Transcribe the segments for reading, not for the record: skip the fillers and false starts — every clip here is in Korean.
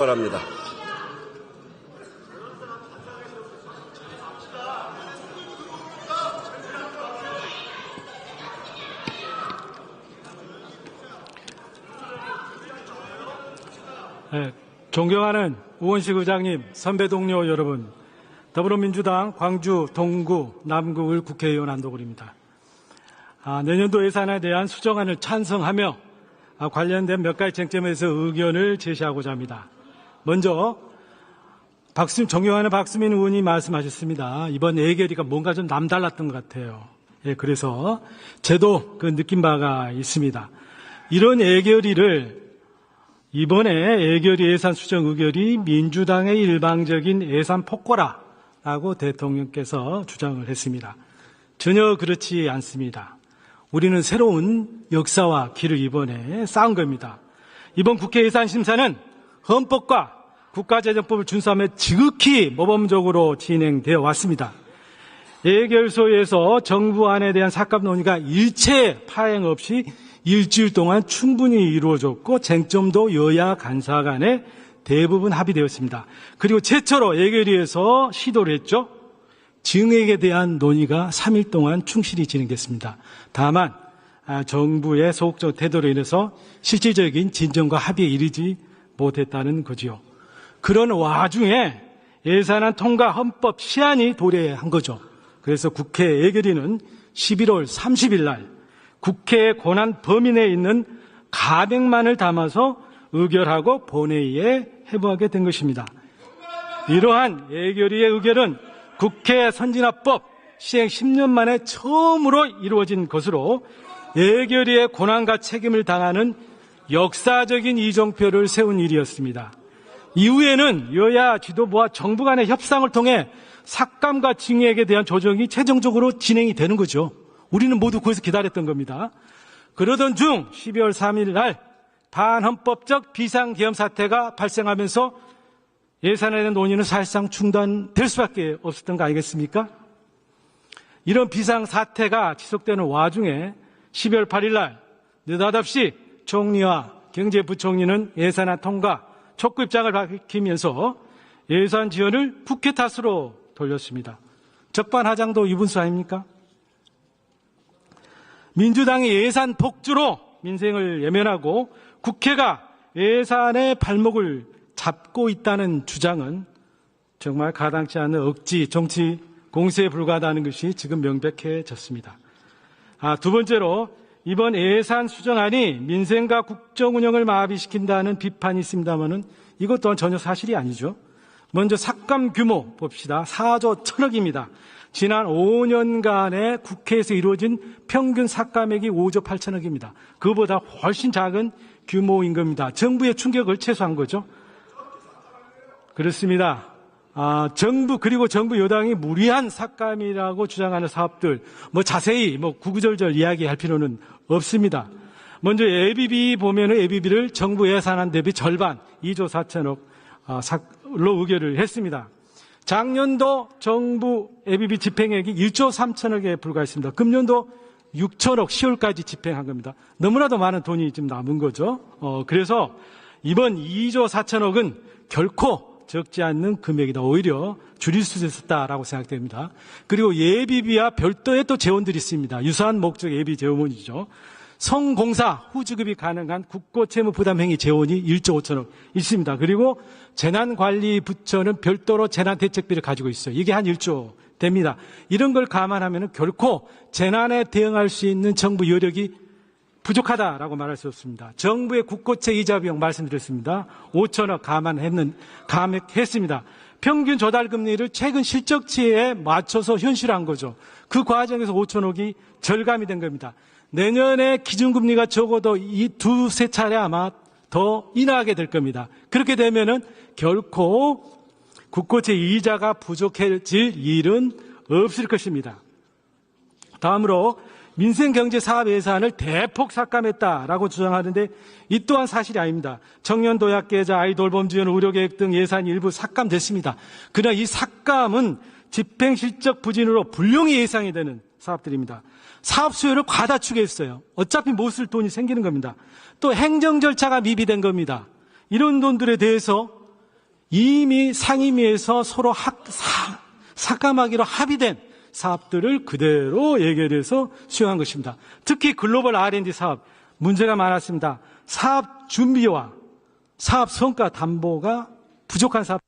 바랍니다. 네, 존경하는 우원식 의장님, 선배 동료 여러분, 더불어민주당 광주, 동구, 남구을 국회의원 한도굴입니다. 내년도 예산에 대한 수정안을 찬성하며 관련된 몇 가지 쟁점에서 의견을 제시하고자 합니다. 먼저 존경하는 박수민 의원이 말씀하셨습니다. 이번 예결위가 뭔가 좀 남달랐던 것 같아요. 그래서 저도 그 느낀 바가 있습니다. 이런 예결위를 이번에 예결위 예산 수정 의결이 민주당의 일방적인 예산 폭거라라고 대통령께서 주장을 했습니다. 전혀 그렇지 않습니다. 우리는 새로운 역사와 길을 이번에 쌓은 겁니다. 이번 국회 예산 심사는 헌법과 국가재정법을 준수하며 지극히 모범적으로 진행되어 왔습니다. 예결소에서 정부안에 대한 삭감 논의가 일체 파행 없이 일주일 동안 충분히 이루어졌고 쟁점도 여야 간사 간에 대부분 합의되었습니다. 그리고 최초로 예결위에서 시도를 했죠. 증액에 대한 논의가 3일 동안 충실히 진행됐습니다. 다만 정부의 소극적 태도로 인해서 실질적인 진전과 합의에 이르지 못했다는 거지요. 그런 와중에 예산안 통과 헌법 시한이 도래한 거죠. 그래서 국회 예결위는 11월 30일 날 국회의 권한 범위 내에 있는 가백만을 담아서 의결하고 본회의에 회부하게 된 것입니다. 이러한 예결위의 의결은 국회 선진화법 시행 10년 만에 처음으로 이루어진 것으로 예결위의 권한과 책임을 다하는 역사적인 이정표를 세운 일이었습니다. 이후에는 여야 지도부와 정부 간의 협상을 통해 삭감과 증액에 대한 조정이 최종적으로 진행이 되는 거죠. 우리는 모두 거기서 기다렸던 겁니다. 그러던 중 12월 3일 날 반헌법적 비상계엄 사태가 발생하면서 예산에 대한 논의는 사실상 중단될 수밖에 없었던 거 아니겠습니까? 이런 비상사태가 지속되는 와중에 12월 8일 날 느닷없이 총리와 경제부총리는 예산안 통과 촉구 입장을 밝히면서 예산 지원을 국회 탓으로 돌렸습니다. 적반하장도 유분수 아닙니까? 민주당의 예산 폭주로 민생을 예면하고 국회가 예산의 발목을 잡고 있다는 주장은 정말 가당치 않은 억지 정치 공세에 불과하다는 것이 지금 명백해졌습니다. 두 번째로 이번 예산 수정안이 민생과 국정 운영을 마비시킨다는 비판이 있습니다만은 이것 또한 전혀 사실이 아니죠. 먼저 삭감 규모 봅시다. 4조 1,000억입니다. 지난 5년간의 국회에서 이루어진 평균 삭감액이 5조 8천억입니다. 그보다 훨씬 작은 규모인 겁니다. 정부의 충격을 최소화한 거죠. 그렇습니다. 그리고 정부 여당이 무리한 삭감이라고 주장하는 사업들, 자세히 구구절절 이야기할 필요는 없습니다. 먼저 예비비 보면은 예비비를 정부 예산안 대비 절반, 2조 4천억로 의결을 했습니다. 작년도 정부 예비비 집행액이 1조 3천억에 불과했습니다. 금년도 6천억 10월까지 집행한 겁니다. 너무나도 많은 돈이 지금 남은 거죠. 그래서 이번 2조 4천억은 결코 적지 않는 금액이다. 오히려 줄일 수 있었다라고 생각됩니다. 그리고 예비비와 별도의 또 재원들이 있습니다. 유사한 목적 예비 재원이죠. 성공사 후지급이 가능한 국고채무부담행위 재원이 1조 5천억 있습니다. 그리고 재난관리부처는 별도로 재난대책비를 가지고 있어요. 이게 한 1조 됩니다. 이런 걸 감안하면 결코 재난에 대응할 수 있는 정부 여력이 부족하다라고 말할 수 없습니다. 정부의 국고채 이자 비용 말씀드렸습니다. 5천억 감액했습니다. 평균 조달금리를 최근 실적치에 맞춰서 현실화한 거죠. 그 과정에서 5천억이 절감이 된 겁니다. 내년에 기준금리가 적어도 이 두세 차례 아마 더 인하하게 될 겁니다. 그렇게 되면은 결코 국고채 이자가 부족해질 일은 없을 것입니다. 다음으로 민생경제사업 예산을 대폭 삭감했다라고 주장하는데 이 또한 사실이 아닙니다. 청년 도약계좌, 아이 돌봄 지원, 의료계획 등 예산이 일부 삭감됐습니다. 그러나 이 삭감은 집행실적 부진으로 불용이 예상이 되는 사업들입니다. 사업 수요를 과다축했어요. 어차피 못 쓸 돈이 생기는 겁니다. 또 행정 절차가 미비된 겁니다. 이런 돈들에 대해서 이미 상임위에서 서로 삭감하기로 합의된 사업들을 그대로 예결해서 수행한 것입니다. 특히 글로벌 R&D 사업 문제가 많았습니다. 사업 준비와 사업 성과 담보가 부족한 사업.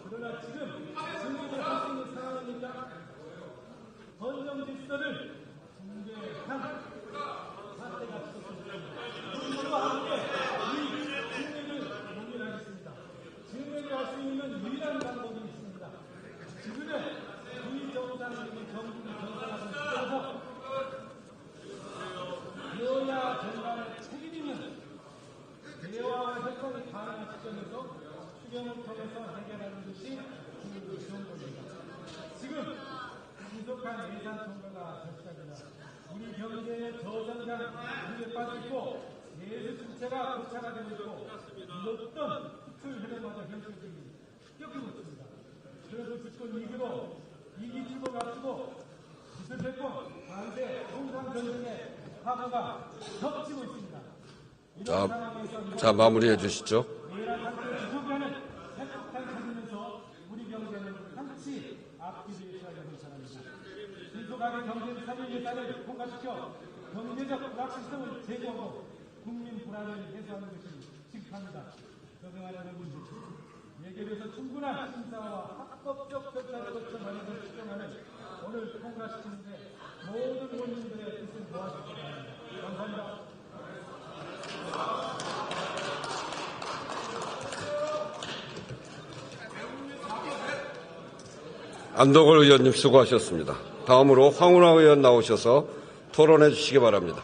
그러나 지금 승인을 할 수 있는 상황입니다. 헌정 질서를 붕괴한 사태가 있었습니다. 그와 함께 이 증명을 논의하겠습니다. 증명을 할 수 있는 유일한 방법이 있습니다. 지금의 비정상적인 정부를 정상화하는 시점에서 여야 정당의 책임 있는 대화와 협상이 가능한 시점에서 수경을 통해서 해결하는 것이 좋은 겁니다. 지금 신속한 예산 통과가 절실합니다. 우리 경제의 저성장 문제 빠지고 예수 주체가 고착화되고 있고 어떤 특수 흐름마다 현실적인 꺾이고 있습니다. 그래서 집권 위기로 이기주의로 앞두고 기술대권 반대 통상 전쟁의 파도가 덮치고 있습니다. 이런 상황에서 자 마무리해 주시죠. 우리 경제는 한치 앞뒤를 해야 되는 사람입니다. 신속하게 경제 살릴 예산을 통과시켜 경제적 불확실성을 제거하고 국민 불안을 해소하는 것이 직합니다. 적용하려는 문제. 예결에서 충분한 심사와 합법적 절차를 거쳐 마련을 추정하는 오늘 통과시키는데 모든 국민들의 뜻을 모아주시기 바랍니다. 감사합니다. 안덕월 의원님 수고하셨습니다. 다음으로 황운하 의원 나오셔서 토론해 주시기 바랍니다.